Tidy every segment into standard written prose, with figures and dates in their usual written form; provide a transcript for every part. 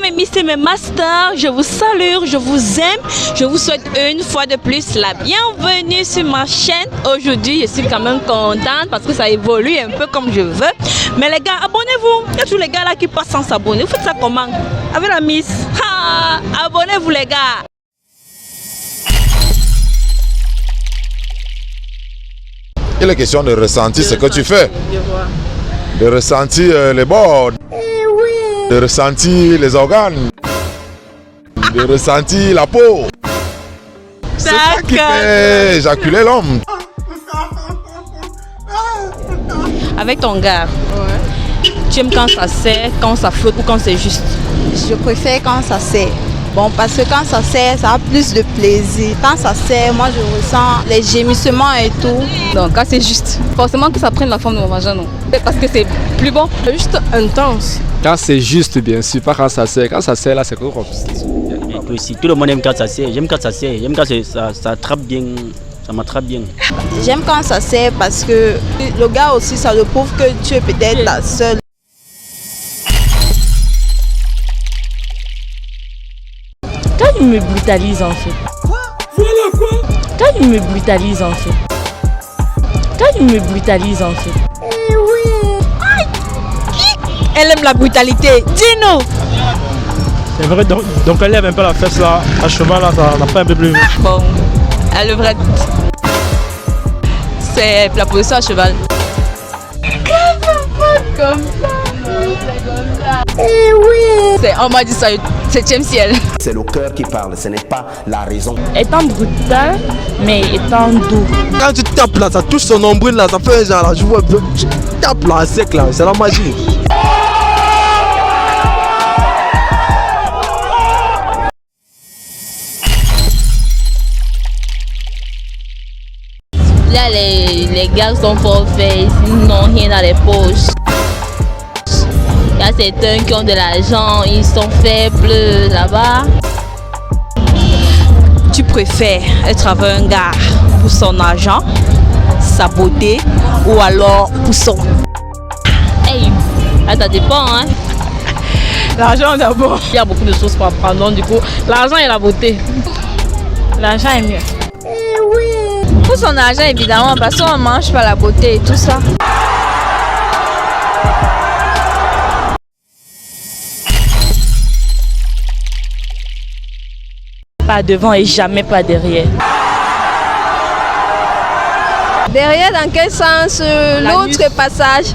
mes miss et mes masters, je vous salue, je vous aime. Je vous souhaite une fois de plus la bienvenue sur ma chaîne. Aujourd'hui, je suis quand même contente parce que ça évolue un peu comme je veux. Mais les gars, abonnez-vous. Il y a tous les gars là qui passent sans s'abonner. Vous faites ça comment? Avec la miss. Abonnez-vous les gars. Il est question de ressentir ce que tu fais. De ressentir les bords. De ressentir les organes. De ressentir la peau. C'est ça qui fait éjaculer l'homme. Avec ton gars, tu aimes quand ça serre, quand ça flotte ou quand c'est juste? Je préfère quand ça serre. Bon, parce que quand ça serre, ça a plus de plaisir. Quand ça serre, moi je ressens les gémissements et tout. Donc quand c'est juste, forcément que ça prenne la forme de mon vagin, non? Parce que c'est plus bon. Juste intense. Quand c'est juste, bien sûr, pas quand ça serre. Quand ça serre, là, c'est quoi? Si tout le monde aime quand ça serre, j'aime quand ça serre, j'aime quand ça attrape bien, ça m'attrape bien. J'aime quand ça serre parce que le gars aussi, ça le prouve que tu es peut-être la seule. Quand il me brutalise en fait. Voilà quoi? Quand il me brutalise en fait. Quand il me brutalise en fait. Elle aime la brutalité. Dis-nous. C'est vrai, donc elle lève un peu la fesse là, à cheval là, ça n'a pas un peu plus. Bon, elle devrait. C'est la position à cheval. Comme ça. On m'a dit ça, 7e ciel. C'est le cœur qui parle, ce n'est pas la raison. Étant brutal, mais étant doux. Quand tu tapes là, ça touche son nombril là, ça fait un genre là, je vois, tu tapes là, sec là, c'est la magie. Là, les gars sont fort faits, ils n'ont rien dans les poches. Il y a certains qui ont de l'argent, ils sont faibles là-bas. Tu préfères être avec un gars pour son argent, sa beauté, ou alors pour son... Hey, ça dépend, hein. L'argent d'abord. Il y a beaucoup de choses pour apprendre, donc du coup, l'argent et la beauté. L'argent est mieux. Pour son argent évidemment, parce qu'on ne mange pas la beauté et tout ça. Pas devant et jamais pas derrière. Derrière dans quel sens? L'autre passage?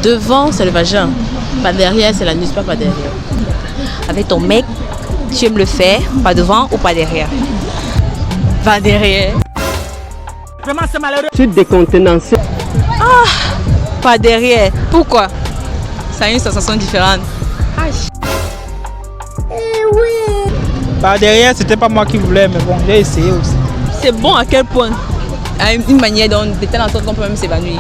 Devant c'est le vagin, pas derrière c'est l'anus, pas derrière. Avec ton mec, tu aimes le faire, pas devant ou pas derrière? Pas derrière. Vraiment c'est malheureux. Tu décontenancé. Pas derrière. Pourquoi? Ça a une sensation différente. Bah derrière c'était pas moi qui voulais, mais bon, j'ai essayé aussi. C'est bon à quel point? À une manière dont de telle sorte qu'on peut même s'évanouir.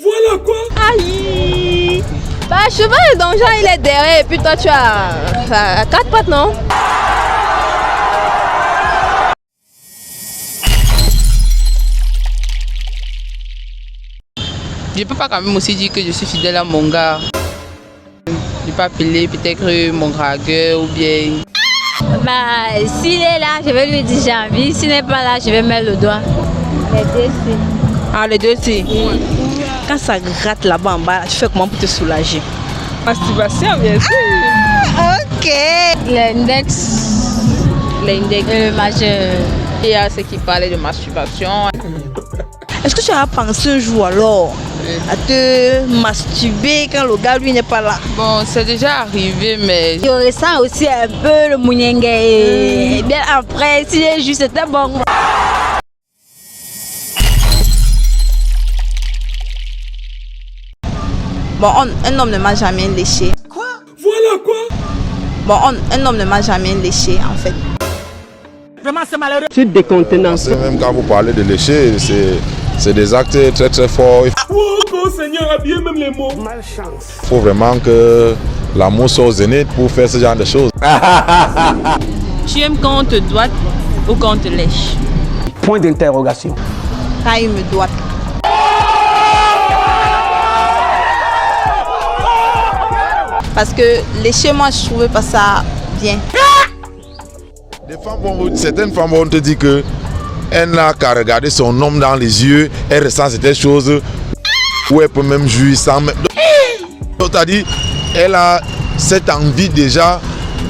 Voilà quoi? Aïe! Bah cheval et donjon il est derrière et puis toi tu as 4 pattes, non? Je peux pas quand même aussi dire que je suis fidèle à mon gars. Je peux appeler peut-être mon dragueur ou bien... Bah s'il est là, je vais lui dire j'ai envie. S'il n'est pas là, je vais mettre le doigt. Les deux si. Ah, les deux si. Quand ça gratte là-bas en bas, tu fais comment pour te soulager? Masturbation bien sûr. Ok. L'index. L'index. Le majeur. Il y a ceux qui parlaient de masturbation. Est-ce que tu as pensé un jour alors à te masturber quand le gars lui n'est pas là? Bon, c'est déjà arrivé, mais... Je ressens aussi un peu le mounengue. Et bien après, si j'ai juste c'était bon. Bon, un homme ne m'a jamais léché. Quoi? Voilà quoi? Bon, un homme ne m'a jamais léché en fait. Vraiment c'est malheureux. Tu décontenancé. Même quand vous parlez de lécher, c'est des actes très très forts. Oh Seigneur, a bien même les mots. Malchance. Il faut vraiment que l'amour soit au zénith pour faire ce genre de choses. Tu aimes quand on te doite ou quand on te lèche? Point d'interrogation. Quand il me doit. Parce que les chez moi, je trouvais pas ça bien. Certaines femmes vont te dire que elle n'a qu'à regarder son homme dans les yeux, elle ressent certaines choses où elle peut même jouir sans même. C'est-à-dire, elle a cette envie déjà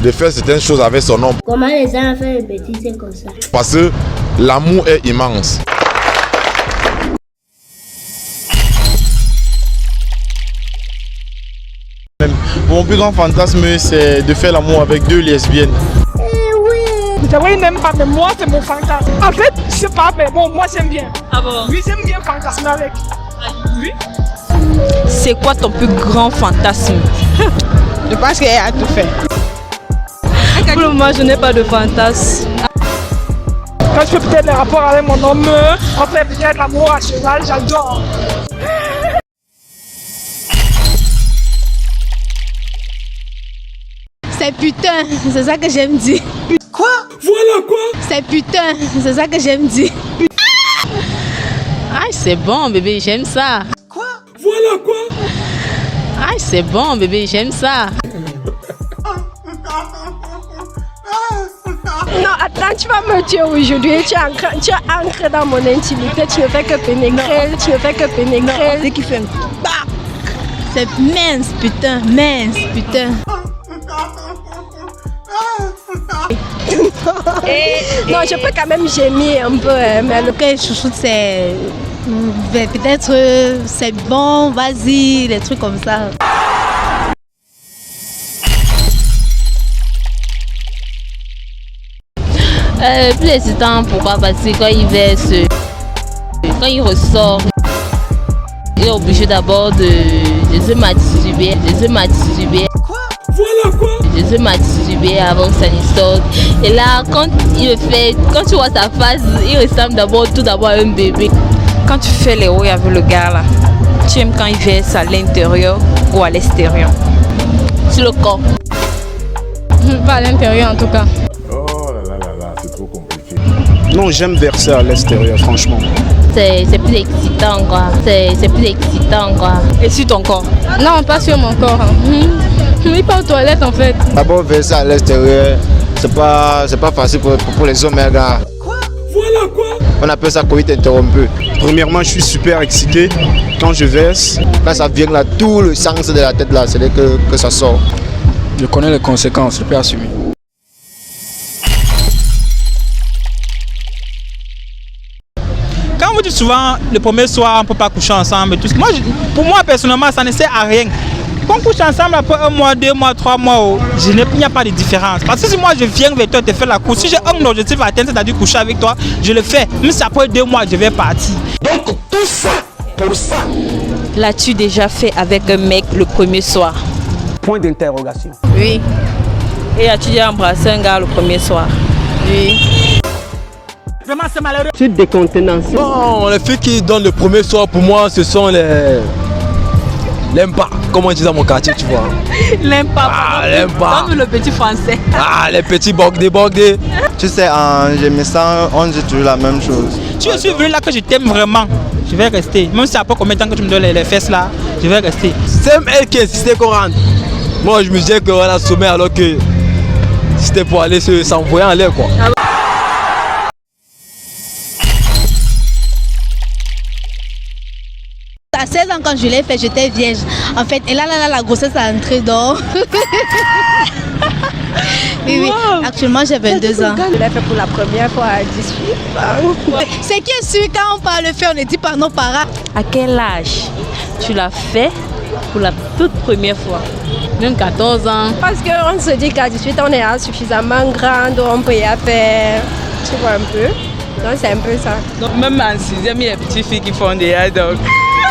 de faire certaines choses avec son homme. Comment les gens font des bêtises comme ça? Parce que l'amour est immense. Mon plus grand fantasme, c'est de faire l'amour avec 2 lesbiennes. C'est vrai, il n'aime pas, mais moi, c'est mon fantasme. En fait, je sais pas, mais bon, moi, j'aime bien. Ah bon? Oui, j'aime bien fantasmer avec. Oui. C'est quoi ton plus grand fantasme? Je pense qu'elle a tout fait. Pour le moment, je n'ai pas de fantasme. Quand je fais peut-être les rapports avec mon homme, on fait peut-être l'amour à cheval, j'adore. C'est putain, c'est ça que j'aime dire. Quoi? Voilà quoi? C'est putain, c'est ça que j'aime dire. Ah, c'est bon, bébé, j'aime ça. Quoi? Voilà quoi? Ah, c'est bon, bébé, j'aime ça. Non, attends, tu vas me tuer aujourd'hui. Tu es ancré dans mon intimité. Tu ne fais que pénétrer. Tu ne fais que pénétrer. C'est qui fait un bac. C'est mince, putain, mince, putain. Non, je peux quand même gémir un peu, mais Le cas chouchoute, c'est peut-être c'est bon, vas-y, les trucs comme ça. Plus hésitant, pourquoi? Parce que quand il verse, quand il ressort, il est obligé d'abord de se masturber. Quoi? Voilà quoi? De se masturber avant que ça ne sorte. Et là, quand il le fait, quand tu vois sa face, il ressemble tout d'abord à un bébé. Quand tu fais les rouilles avec le gars là, tu aimes quand il verse à l'intérieur ou à l'extérieur? Sur le corps. Pas à l'intérieur en tout cas. Oh là là là, c'est trop compliqué. Non, j'aime verser à l'extérieur, franchement. C'est plus excitant quoi. C'est plus excitant quoi. Et sur ton corps? Non, pas sur mon corps. Oui, pas aux toilettes en fait. D'abord, verser à l'extérieur, c'est pas facile pour les hommes, gars. Quoi? Voilà quoi? On appelle ça coït interrompu. Premièrement, je suis super excité. Quand je verse, Quand ça vient là, tout le sens de la tête là, c'est là que ça sort. je connais les conséquences, je peux assumer. Quand vous dites souvent le premier soir, on ne peut pas coucher ensemble, tout, pour moi personnellement, ça ne sert à rien. Qu'on couche ensemble après 1 mois, 2 mois, 3 mois, il n'y a pas de différence. Parce que si moi je viens vers toi te faire la course, si j'ai un objectif à atteindre, c'est-à-dire coucher avec toi, je le fais. Même si après 2 mois, je vais partir. Donc tout ça, pour ça. L'as-tu déjà fait avec un mec le premier soir? Point d'interrogation. Oui, Et as-tu déjà embrassé un gars le premier soir? oui. Vraiment, c'est malheureux. Tu te décontenances. Bon, les filles qui donnent le premier soir pour moi, ce sont les pas, comme on dit dans mon quartier, tu vois. L'aime pas. Ah, l'aime pas. Donne-nous le petit français. Ah, les petits bogdés. Tu sais, en gémissant, on dit toujours la même chose. Si je suis venu là que je t'aime vraiment, je vais rester. Même si après combien de temps que tu me donnes les fesses là, je vais rester. C'est elle qui insistait qu'on rentre. Moi, je me disais qu'on a sommet alors que c'était pour aller s'envoyer en l'air, quoi. À 16 ans, quand je l'ai fait, j'étais vierge. En fait, et là, la grossesse a entré dans. Oui, oui. Actuellement, j'ai 22 ans. Je l'ai fait pour la première fois à 18 ans. C'est qui est sûr, quand on parle le fait, on ne dit pas nos parents. À quel âge tu l'as fait pour la toute première fois? Même 14 ans. Parce qu'on se dit qu'à 18 ans, on est suffisamment grand, donc on peut y faire. Tu vois un peu. Donc c'est un peu ça. Donc même en 6e, il y a des petites filles qui font des hot dogs.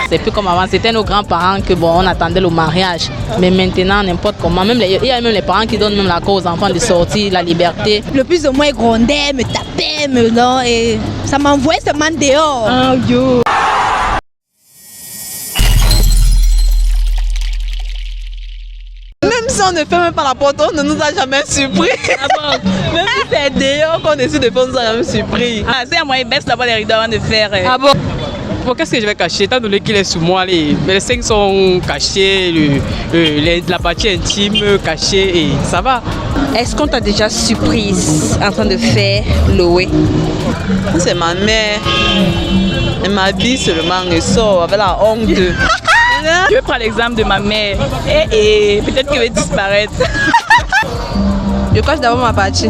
C'est plus comme avant, c'était nos grands-parents que bon, on attendait le mariage. Mais maintenant, n'importe comment, même il y a même les parents qui donnent même la cause aux enfants de sortir, la liberté. Le plus de moi, il grondait, me tapait, non, et ça m'envoyait seulement dehors. Oh yo. Même si on ne fait même pas la porte, on ne nous a jamais surpris. Même si c'est dehors qu'on décide de faire, on nous a jamais surpris. Ah, c'est à moi, il baisse d'abord les rideaux avant de faire. Ah bon? Bon, qu'est-ce que je vais cacher? Étant donné qu'il est sous moi, les seins sont cachés, la partie intime cachée et ça va. Est-ce qu'on t'a déjà surprise en train de faire l'OE? C'est ma mère. Elle m'habille seulement et sort avec la honte. Je vais prendre l'exemple de ma mère et peut-être qu'elle va disparaître. Je cache d'abord ma partie.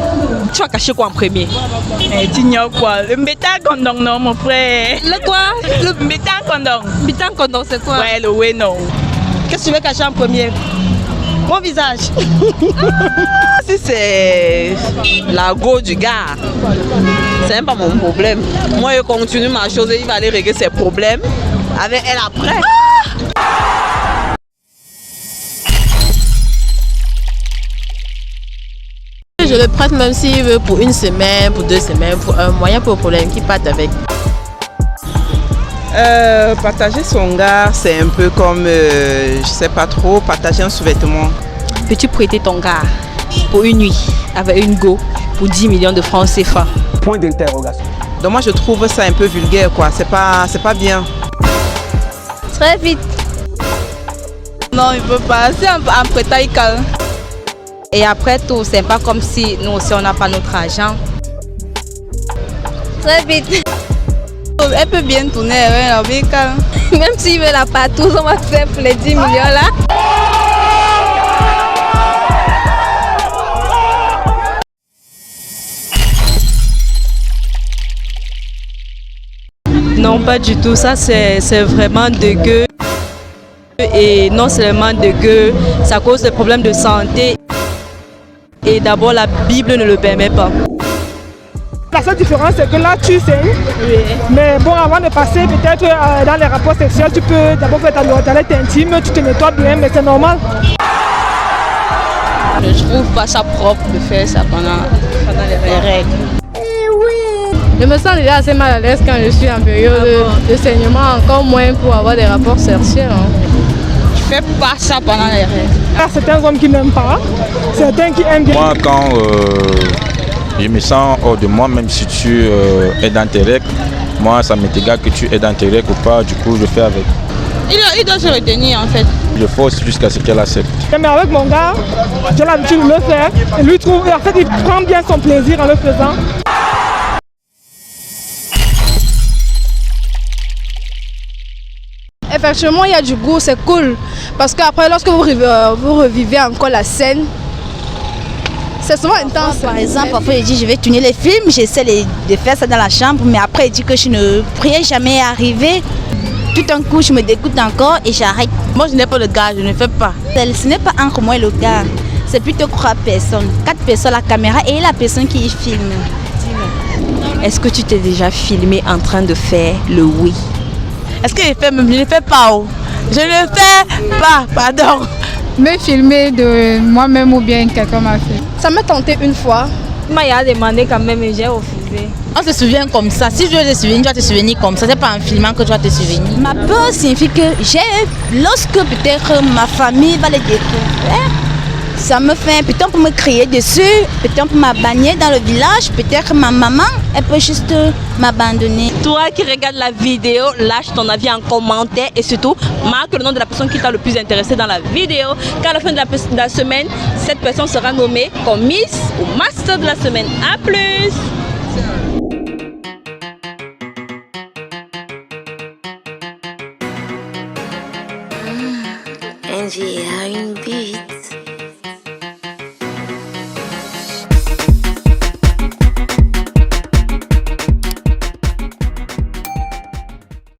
Tu vas cacher quoi en premier? Tu ignores quoi? Le mbéta condom, non, mon frère. Le quoi? Le mbéta condom. Mbéta condom, c'est quoi? Ouais, le ouais, non. Qu'est-ce que tu veux cacher en premier? Mon visage. Si c'est la go du gars, c'est même pas mon problème. Moi, je continue ma chose et il va aller régler ses problèmes avec elle après. Je le prête même s'il veut pour une semaine, pour 2 semaines, pour un mois, il n'y a pas de problème, qu'il parte avec. Partager son gars, c'est un peu comme, je sais pas trop, partager un sous-vêtement. Peux-tu prêter ton gars pour une nuit avec une go pour 10 millions de francs CFA? Point d'interrogation. Donc moi je trouve ça un peu vulgaire quoi, c'est pas bien. Très vite. Non, il ne peut pas. C'est en prêtant, il calme. Et après tout, c'est pas comme si nous aussi on n'a pas notre argent. Très vite. Elle peut bien tourner, elle est bien calme. Même s'il veut la partout, on va faire pour les 10 millions là. Non, pas du tout. Ça, c'est vraiment dégueu. Et non seulement dégueu, ça cause des problèmes de santé. Et d'abord, la Bible ne le permet pas. La seule différence, c'est que là, tu saignes. Oui. Mais bon, avant de passer peut-être dans les rapports sexuels, tu peux d'abord faire ta toilette intime, tu te nettoies bien, mais c'est normal. Je trouve pas ça propre de faire ça pendant les règles. Je me sens déjà assez mal à l'aise quand je suis en période de saignement, encore moins pour avoir des rapports sexuels. Je fais pas ça pendant les règles. Il y a certains hommes qui n'aiment pas, certains qui aiment bien. Moi, quand je me sens hors de moi, même si tu es dans tes règles, moi, ça m'est égal que tu es dans tes règles ou pas, du coup, je fais avec. Il doit se retenir en fait. Je force jusqu'à ce qu'elle accepte. Mais avec mon gars, j'ai l'habitude de le faire. Et lui, en fait, il prend bien son plaisir en le faisant. Effectivement, il y a du goût, c'est cool. Parce qu'après, lorsque vous revivez encore la scène, c'est souvent intense. Par exemple, parfois il dit je vais tourner les films, j'essaie de faire ça dans la chambre, mais après il dit que je ne pourrais jamais arriver. Tout un coup, je me dégoûte encore et j'arrête. Moi, je n'ai pas le gars, je ne fais pas. Ce n'est pas entre moi et le gars, c'est plutôt 3 personnes. 4 personnes, la caméra et la personne qui filme. Est-ce que tu t'es déjà filmé en train de faire le oui? Est-ce que je fais même? Je ne fais pas. Oh. Je ne fais pas, pardon. Me filmer de moi-même ou bien quelqu'un m'a fait. Ça m'a tenté une fois. Il a demandé quand même et j'ai refusé. On se souvient comme ça. Si je veux te souvenir, tu vas te souvenir comme ça. C'est pas en filmant que tu vas te souvenir. Ma peur signifie que lorsque peut-être ma famille va les découvrir, ça me fait peut-être pour me crier dessus, peut-être pour m'abandonner dans le village, peut-être ma maman, elle peut juste m'abandonner. Toi qui regardes la vidéo, lâche ton avis en commentaire et surtout marque le nom de la personne qui t'a le plus intéressé dans la vidéo. Car à la fin de la semaine, cette personne sera nommée comme Miss ou Master de la semaine. A plus! NGR une beat.